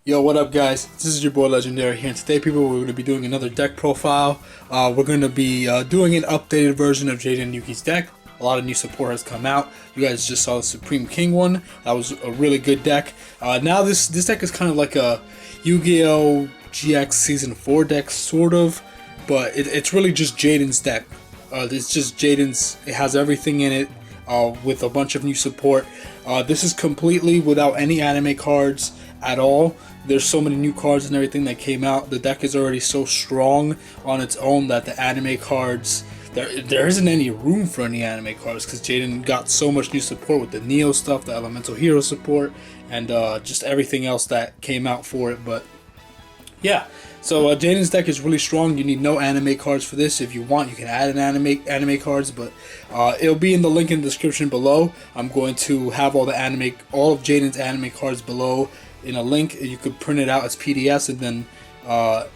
Yo, what up guys? This is your boy Legendary here, and today people we're going to be doing another deck profile. We're going to be doing an updated version of Judai Yuki's deck. A lot of new support has come out. You guys just saw the Supreme King one. That was a really good deck. Now this deck is kind of like a Yu-Gi-Oh! GX Season 4 deck, sort of. But it's really just Jaden's deck. It's just Jaden's, it has everything in it with a bunch of new support. This is completely without any anime cards at all. There's so many new cards and everything that came out. The deck is already so strong on its own that the anime cards, there isn't any room for any anime cards because Jaden got so much new support with the Neo stuff, the Elemental Hero support, and just everything else that came out for it. But yeah, so Jaden's deck is really strong. You need no anime cards for this. If you want, you can add an anime cards, but it'll be in the link in the description below. I'm going to have all of Jaden's anime cards below in a link. You could print it out as PDFs, and then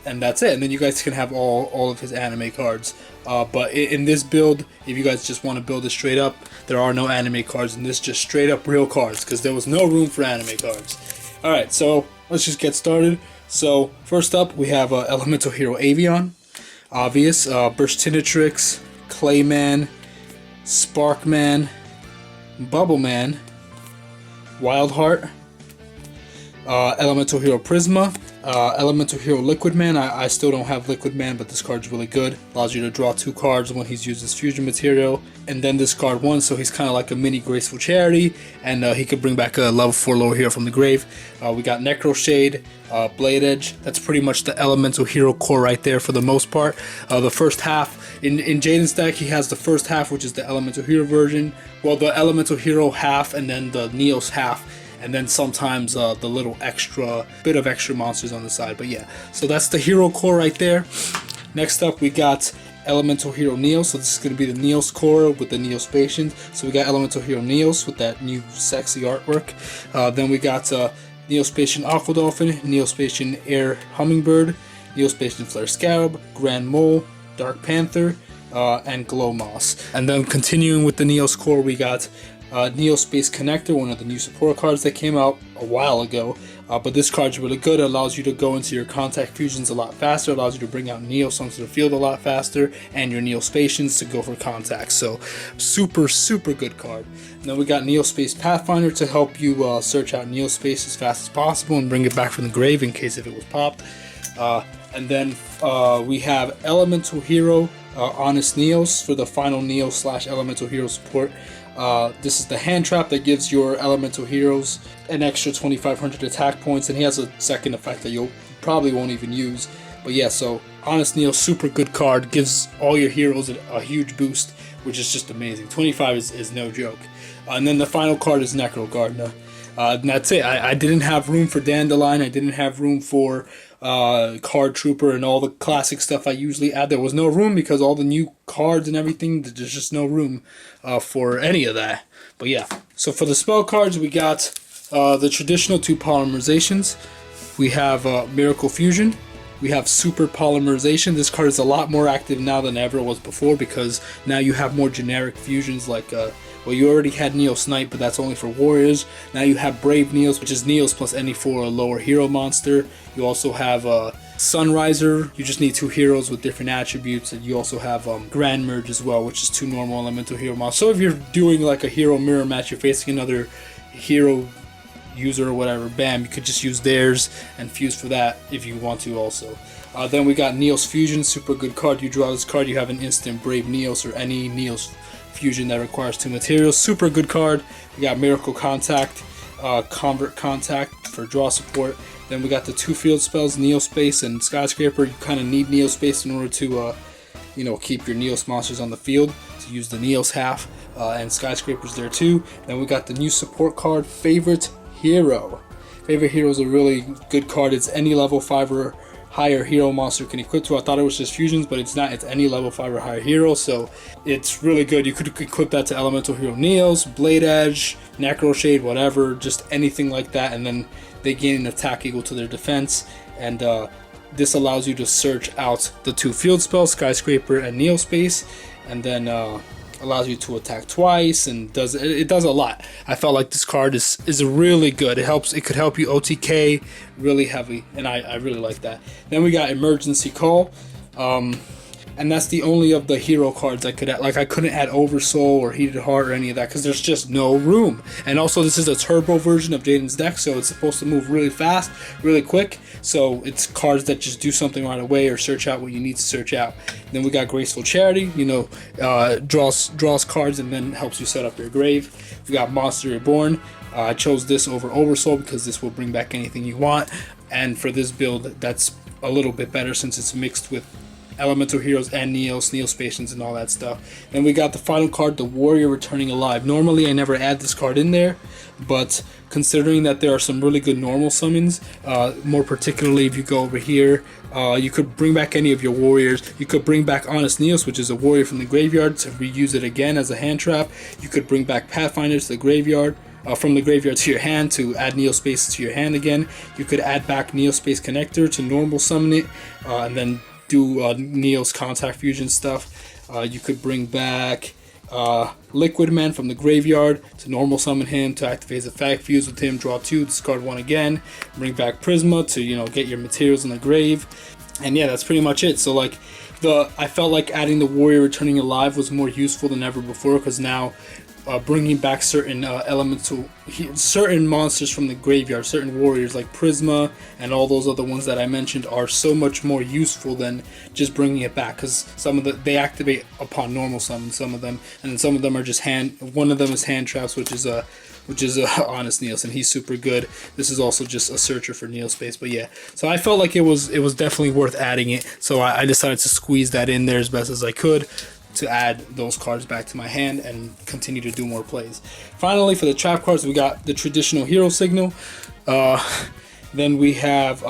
and that's it. And then you guys can have all of his anime cards. But in this build, if you guys just want to build it straight up, there are no anime cards in this, just straight up real cards, because there was no room for anime cards. Alright, so let's just get started. So first up, we have Elemental Hero Avain, obvious, Burstinatrix, Clayman, Sparkman, Bubbleman, WildHeart, Elemental Hero Prisma, Elemental Hero Liquidman. I still don't have Liquidman, but this card's really good. Allows you to draw 2 cards when he's used his fusion material, and then discard 1, so he's kind of like a mini Graceful Charity, and he could bring back a level 4 lower hero from the grave. We got Necroshade, Blade Edge. That's pretty much the Elemental Hero core right there for the most part. The first half, in Jaden's deck, he has the first half, which is the Elemental Hero version. Well, the Elemental Hero half, and then the Neos half, and then sometimes the little bit of extra monsters on the side. But yeah, so that's the hero core right there. Next up, we got Elemental Hero Neos. So this is going to be the Neos core with the Neo-Spacians. So we got Elemental Hero Neos with that new sexy artwork. Then we got Neo-Spacian Aqua Dolphin, Neo-Spacian Air Hummingbird, Neo-Spacian Flare Scarab, Gran Mole, Dark Panther, and Glow Moss. And then continuing with the Neos core, we got Neo-Space Connector, one of the new support cards that came out a while ago. But this card's really good. It allows you to go into your contact fusions a lot faster, allows you to bring out Neos onto the field a lot faster, and your Neo-Spacians to go for contacts. So super good card. And then we got Neo-Space Pathfinder to help you search out Neo-Space as fast as possible and bring it back from the grave in case if it was popped. And then we have Elemental Hero Honest Neos for the final Neo / Elemental Hero support. This is the hand trap that gives your elemental heroes an extra 2,500 attack points, and he has a second effect that you probably won't even use. But yeah, so Honest Neo, super good card, gives all your heroes a huge boost, which is just amazing. 25 is no joke. And then the final card is Necrodarkman. And that's it. I didn't have room for Dandelion. I didn't have room for Card Trooper and all the classic stuff I usually add. There was no room because all the new cards and everything, there's just no room for any of that. But yeah, so for the spell cards, we got the traditional 2 polymerizations. We have Miracle Fusion. We have Super Polymerization. This card is a lot more active now than ever was before because now you have more generic fusions like well, you already had Neo Snipe, but that's only for warriors. Now you have Brave Neos, which is Neos plus any 4 lower hero monster. You also have Sunriser. You just need 2 heroes with different attributes. And you also have Grand Merge as well, which is 2 normal elemental hero monsters. So if you're doing like a hero mirror match, you're facing another hero user or whatever, bam, you could just use theirs and fuse for that if you want to also. Then we got Neos Fusion, super good card. You draw this card, you have an instant Brave Neos or any Neos fusion that requires 2 materials. Super good card. We got Miracle Contact, Convert Contact for draw support. Then we got the 2 field spells, Neo-Space and Skyscraper. You kind of need Neo-Space in order to keep your Neos monsters on the field, to use the Neos half, and Skyscraper's there too. Then we got the new support card, Favorite Hero. Favorite Hero is a really good card. It's any level 5 or higher hero monster can equip to. I thought it was just fusions, but it's not. It's any level 5 or higher hero, so it's really good. You could equip that to Elemental Hero Neos, Blade Edge, Necroshade, whatever, just anything like that, and then they gain an attack equal to their defense. And this allows you to search out the 2 field spells, Skyscraper and Neo-Space, and then allows you to attack twice, and it does a lot. I felt like this card is really good. It could help you OTK really heavy, and I really like that. Then we got Emergency Call. And that's the only of the hero cards I could add. Like, I couldn't add Oversoul or Heated Heart or any of that because there's just no room. And also, this is a turbo version of Jaden's deck, so it's supposed to move really fast, really quick. So it's cards that just do something right away or search out what you need to search out. Then we got Graceful Charity, you know, draws cards and then helps you set up your grave. We got Monster Reborn. I chose this over Oversoul because this will bring back anything you want. And for this build, that's a little bit better since it's mixed with Elemental Heroes and Neo-Spacians and all that stuff. Then we got the final card, the Warrior Returning Alive. Normally I never add this card in there, but considering that there are some really good normal summons, more particularly if you go over here, you could bring back any of your warriors. You could bring back Honest Neos, which is a warrior from the graveyard, to reuse it again as a hand trap. You could bring back Pathfinder to the graveyard, from the graveyard to your hand to add Neo-Space to your hand again. You could add back Neo-Space Connector to normal summon it, and then do Neo's contact fusion stuff. You could bring back Liquidman from the graveyard to normal summon him to activate his effect, fuse with him, draw 2, discard 1 again. Bring back Prisma to, you know, get your materials in the grave. And yeah, that's pretty much it. So like, I felt like adding the Warrior Returning Alive was more useful than ever before, because now bringing back certain certain monsters from the graveyard, certain warriors like Prisma and all those other ones that I mentioned, are so much more useful than just bringing it back, because they activate upon normal summon, some of them, and then some of them are just one of them is hand traps, which is Honest Neos, and he's super good. This is also just a searcher for Neo-Space, but yeah. So I felt like it was definitely worth adding it, so I decided to squeeze that in there as best as I could to add those cards back to my hand and continue to do more plays. Finally, for the trap cards, we got the traditional hero signal. Then we have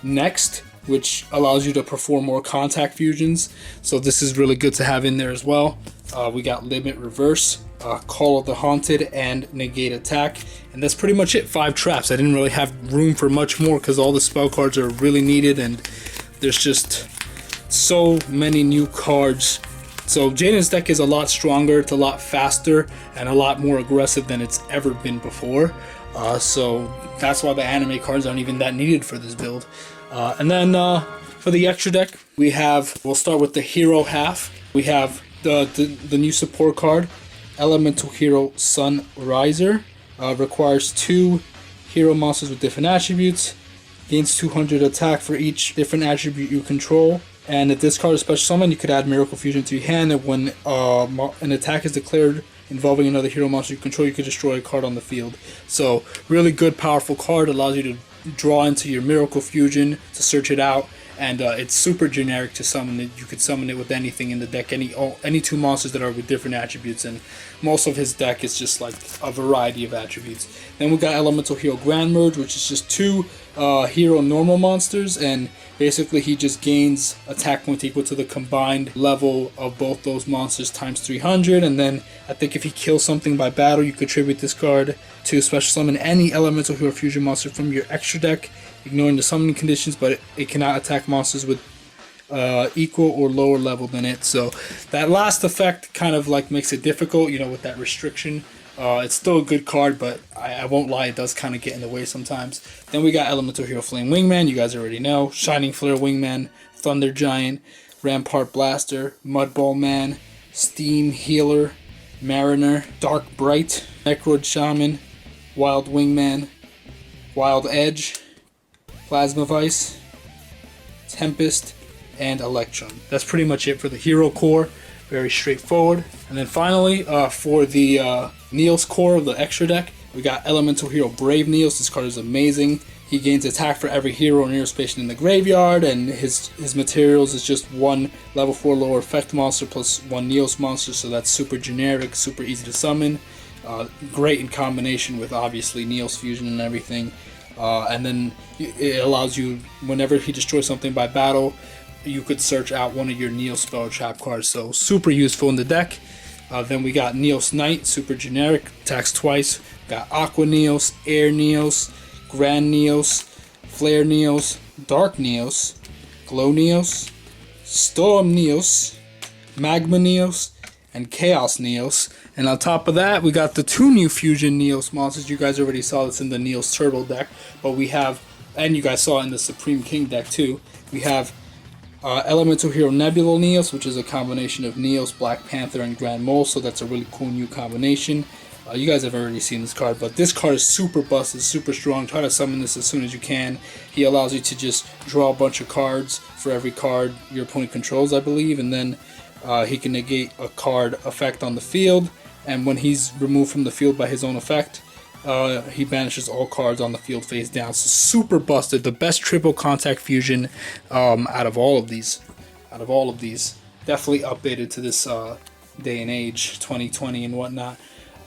Next, which allows you to perform more contact fusions. So this is really good to have in there as well. We got Limit Reverse, Call of the Haunted, and Negate Attack. And that's pretty much it. 5 traps. I didn't really have room for much more because all the spell cards are really needed, and there's just so many new cards. So Jaden's deck is a lot stronger, it's a lot faster, and a lot more aggressive than it's ever been before. So that's why the anime cards aren't even that needed for this build. And then for the extra deck, we'll start with the hero half. We have the new support card, Elemental Hero Sunriser. Requires 2 hero monsters with different attributes. Gains 200 attack for each different attribute you control. And if this card is special summon, you could add Miracle Fusion to your hand, and when an attack is declared involving another hero monster you control, you could destroy a card on the field. So really good, powerful card. Allows you to draw into your Miracle Fusion to search it out, and it's super generic to summon it. You could summon it with anything in the deck, any 2 monsters that are with different attributes, and most of his deck is just like a variety of attributes. Then we got Elemental Hero Grand Merge, which is just 2 hero normal monsters, and basically he just gains attack points equal to the combined level of both those monsters times 300, and then I think if he kills something by battle, you contribute this card to special summon any Elemental Hero Fusion monster from your extra deck, ignoring the summoning conditions, but it cannot attack monsters with equal or lower level than it. So that last effect kind of like makes it difficult, you know, with that restriction. It's still a good card, but I won't lie, it does kind of get in the way sometimes. Then we got Elemental Hero Flame Wingman, you guys already know. Shining Flare Wingman, Thunder Giant, Rampart Blaster, Mudball Man, Steam Healer, Mariner, Dark Bright, Necrod Shaman, Wild Wingman, Wild Edge, Plasma Vice, Tempest, and Electrum. That's pretty much it for the hero core. Very straightforward. And then finally, for the Neos core of the extra deck, we got Elemental Hero Brave Neos. This card is amazing. He gains attack for every hero Neo-Spacian in the graveyard, and his materials is just 1 level 4 lower effect monster plus 1 Neos monster, so that's super generic, super easy to summon. Great in combination with obviously Neos Fusion and everything. And then it allows you, whenever he destroys something by battle, you could search out one of your Neo spell trap cards, so super useful in the deck. Then we got Neos Knight, super generic, attacks twice. Got Aqua Neos, Air Neos, Gran Neos, Flare Neos, Dark Neos, Glow Neos, Storm Neos, Magma Neos, and Chaos Neos. And on top of that, we got the 2 new Fusion Neos monsters. You guys already saw this in the Neos Turbo deck, but we have, and you guys saw it in the Supreme King deck too, we have Elemental Hero Nebula Neos, which is a combination of Neos, Black Panther, and Grand Mole, so that's a really cool new combination. You guys have already seen this card, but this card is super busted, super strong. Try to summon this as soon as you can. He allows you to just draw a bunch of cards for every card your opponent controls, I believe, and then he can negate a card effect on the field, and when he's removed from the field by his own effect, he banishes all cards on the field face down. So super busted, the best triple contact fusion out of all of these. Definitely updated to this day and age, 2020 and whatnot.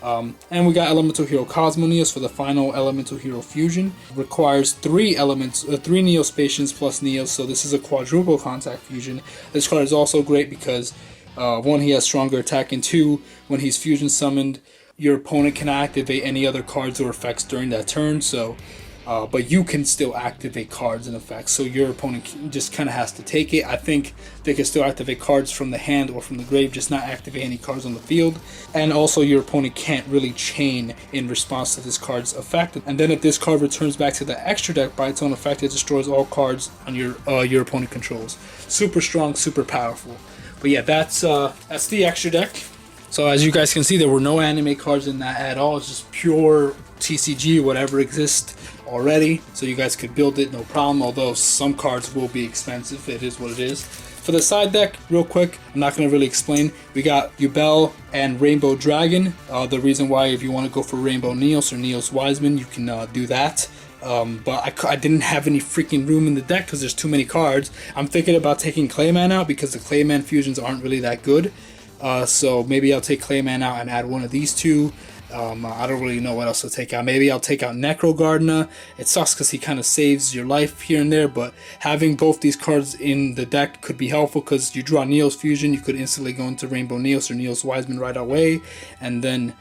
And we got Elemental Hero Cosmo Neos for the final Elemental Hero Fusion. Requires 3 elements, 3 Neo-Spacians plus Neos, so this is a quadruple contact fusion. This card is also great because 1, he has stronger attack, and 2, when he's fusion summoned, your opponent can activate any other cards or effects during that turn. So, but you can still activate cards and effects. So your opponent just kind of has to take it. I think they can still activate cards from the hand or from the grave, just not activate any cards on the field. And also your opponent can't really chain in response to this card's effect. And then if this card returns back to the extra deck by its own effect, it destroys all cards on your opponent controls. Super strong, super powerful. But yeah, that's the extra deck. So as you guys can see, there were no anime cards in that at all. It's just pure TCG, whatever exists already. So you guys could build it, no problem. Although some cards will be expensive, it is what it is. For the side deck, real quick, I'm not going to really explain. We got Yubel and Rainbow Dragon. The reason why, if you want to go for Rainbow Neos or Neos Wiseman, you can do that. But I didn't have any freaking room in the deck because there's too many cards. I'm thinking about taking Clayman out because the Clayman fusions aren't really that good. So maybe I'll take Clayman out and add one of these 2. I don't really know what else to take out. Maybe I'll take out Necrodarkman. It sucks because he kind of saves your life here and there, but having both these cards in the deck could be helpful because you draw Neos Fusion, you could instantly go into Rainbow Neos or Neos Wiseman right away, and then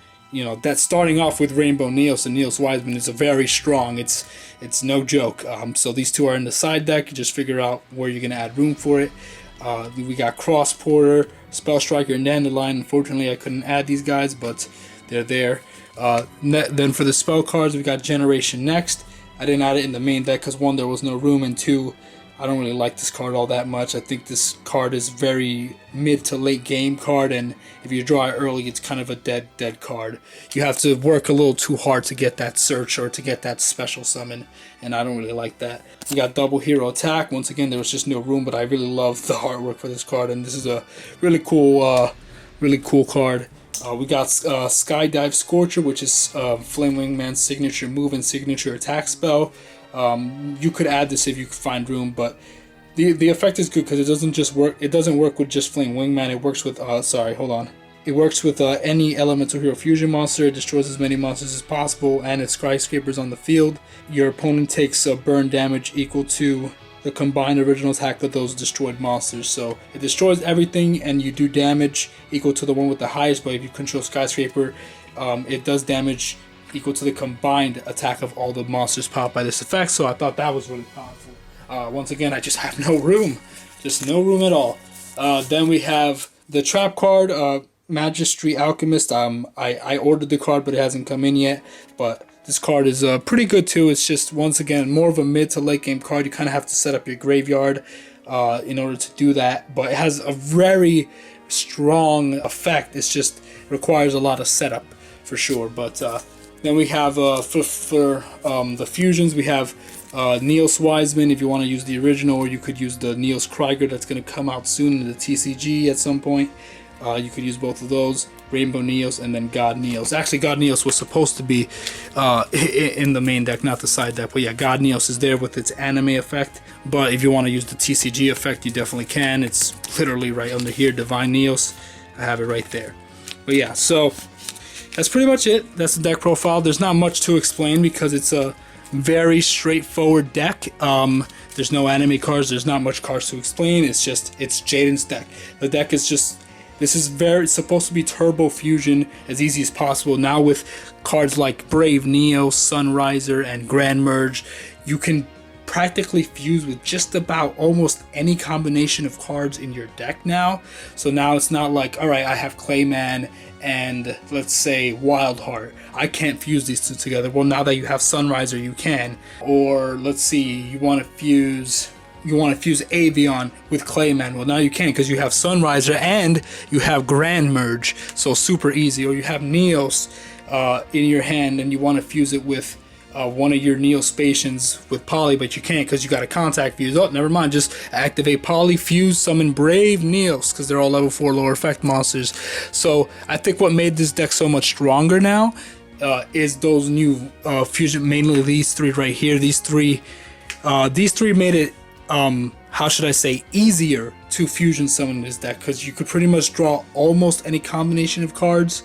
that starting off with Rainbow Neos and Neos Wiseman is a very strong. It's no joke. So these 2 are in the side deck. You just figure out where you're gonna add room for it. We got Cross Porter, Spell Striker, and Dandelion. Unfortunately, I couldn't add these guys, but they're there. Then for the spell cards, we got Generation Next. I didn't add it in the main deck because 1, there was no room, and 2, I don't really like this card all that much. I think this card is very mid to late game card, and if you draw it early, it's kind of a dead card. You have to work a little too hard to get that search or to get that special summon, and I don't really like that. We got Double Hero Attack. Once again, there was just no room, but I really love the artwork for this card, and this is a really cool card. We got Skydive Scorcher, which is Flame Wingman's signature move and signature attack spell. You could add this if you could find room, but the effect is good because it doesn't just work. It doesn't work with just Flame Wingman. It works with It works with any Elemental Hero Fusion monster. It destroys as many monsters as possible, and its skyscrapers on the field. Your opponent takes burn damage equal to the combined original attack of those destroyed monsters. So it destroys everything, and you do damage equal to the one with the highest. But if you control Skyscraper, it does damage equal to the combined attack of all the monsters powered by this effect. So I thought that was really powerful. Once again, I just have no room, just no room at all. Then we have the trap card, Magistry Alchemist. I ordered the card, but it hasn't come in yet. But this card is pretty good too. It's just, once again, more of a mid to late game card. You kind of have to set up your graveyard in order to do that. But it has a very strong effect. It's just requires a lot of setup for sure. But then we have for the fusions, we have Neos Wiseman if you want to use the original, or you could use the Neos Krieger that's going to come out soon in the TCG at some point. You could use both of those, Rainbow Neos and then God Neos. Actually, God Neos was supposed to be in the main deck, not the side deck. But yeah, God Neos is there with its anime effect. But if you want to use the TCG effect, you definitely can. It's literally right under here, Divine Neos. I have it right there. But yeah, so that's pretty much it. That's the deck profile. There's not much to explain because it's a very straightforward deck. There's no anime cards. There's not much cards to explain. It's Jaden's deck. The deck is just, this is it's supposed to be turbo fusion as easy as possible. Now with cards like Brave Neo, Sunriser, and Grand Merge, you can practically fuse with just about almost any combination of cards in your deck now. So now it's not like, all right, I have Clayman and let's say WildHeart, I can't fuse these two together. Well, now that you have Sunriser, you can. Or let's see, you want to fuse Avain with Clayman. Well, now you can because you have Sunriser and you have Gran merge, so super easy. Or you have Neos in your hand and you want to fuse it with one of your Neo-Spacians with Poly, but you can't because you got a contact fuse. Oh, never mind, just activate Poly, fuse, summon Brave Neos because they're all level 4 lower effect monsters. So I think what made this deck so much stronger now is those new fusion, mainly these three right here. These three made it how should I say, easier to fusion summon this deck, because you could pretty much draw almost any combination of cards.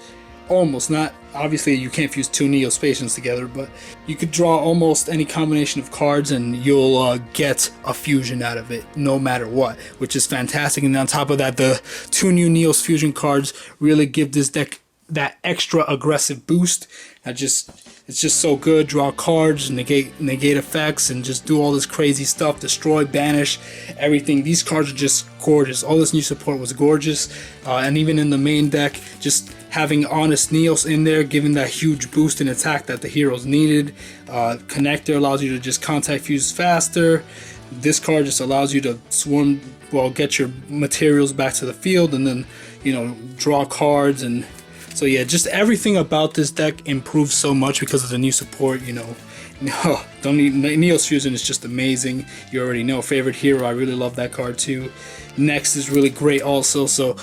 Almost, not obviously you can't fuse two Neo-Spacians together, but you could draw almost any combination of cards and you'll get a fusion out of it no matter what, which is fantastic. And on top of that, the two new Neos fusion cards really give this deck that extra aggressive boost. It's just so good. Draw cards, negate effects, and just do all this crazy stuff. Destroy, banish, everything. These cards are just gorgeous. All this new support was gorgeous, and even in the main deck, just having Honest Neos in there, giving that huge boost in attack that the heroes needed. Connector allows you to just contact fuse faster. This card just allows you to swarm, well, get your materials back to the field, and then, you know, draw cards. And so yeah, just everything about this deck improves so much because of the new support. You know, no, don't need Neos Fusion is just amazing. You already know. Favorite hero, I really love that card too. Next is really great also. So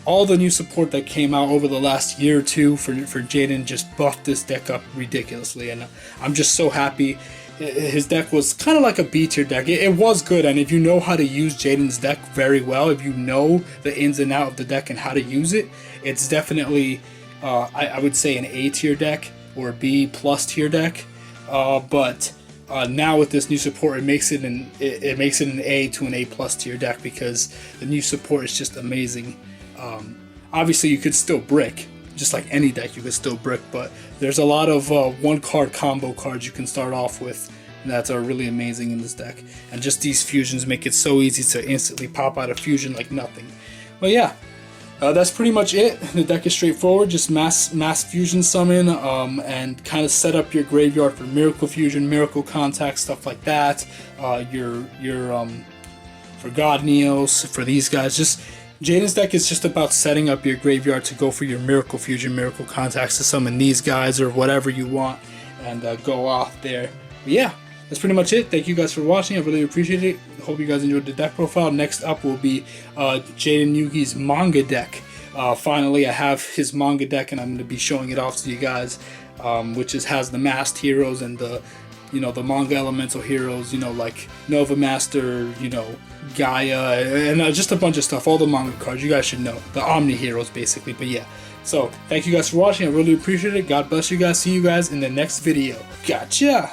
all the new support that came out over the last year or two for Jaden just buffed this deck up ridiculously, and I'm just so happy. His deck was kind of like a B tier deck. It was good, and if you know how to use Jaden's deck very well, if you know the ins and out of the deck and how to use it, it's definitely I would say an A tier deck or a B plus tier deck. But now with this new support, it makes it an A to an A plus tier deck because the new support is just amazing. Obviously, you could still brick, just like any deck. You could still brick, but there's a lot of one card combo cards you can start off with that are really amazing in this deck. And just these fusions make it so easy to instantly pop out a fusion like nothing. But yeah. That's pretty much it. The deck is straightforward. Just mass fusion summon and kind of set up your graveyard for miracle fusion, miracle contact, stuff like that. Your for God Neos, for these guys. Just Jaden's deck is just about setting up your graveyard to go for your miracle fusion, miracle contacts to summon these guys or whatever you want, and go off there. But yeah, that's pretty much it. Thank you guys for watching. I really appreciate it. Hope you guys enjoyed the deck profile. Next up will be Judai Yuki's manga deck. Finally, I have his manga deck, and I'm going to be showing it off to you guys, which has the masked heroes and the, you know, the manga elemental heroes, you know, like Nova Master, you know, Gaia, and just a bunch of stuff. All the manga cards you guys should know, the Omni heroes basically. But yeah, so thank you guys for watching. I really appreciate it. God bless you guys. See you guys in the next video. Gotcha.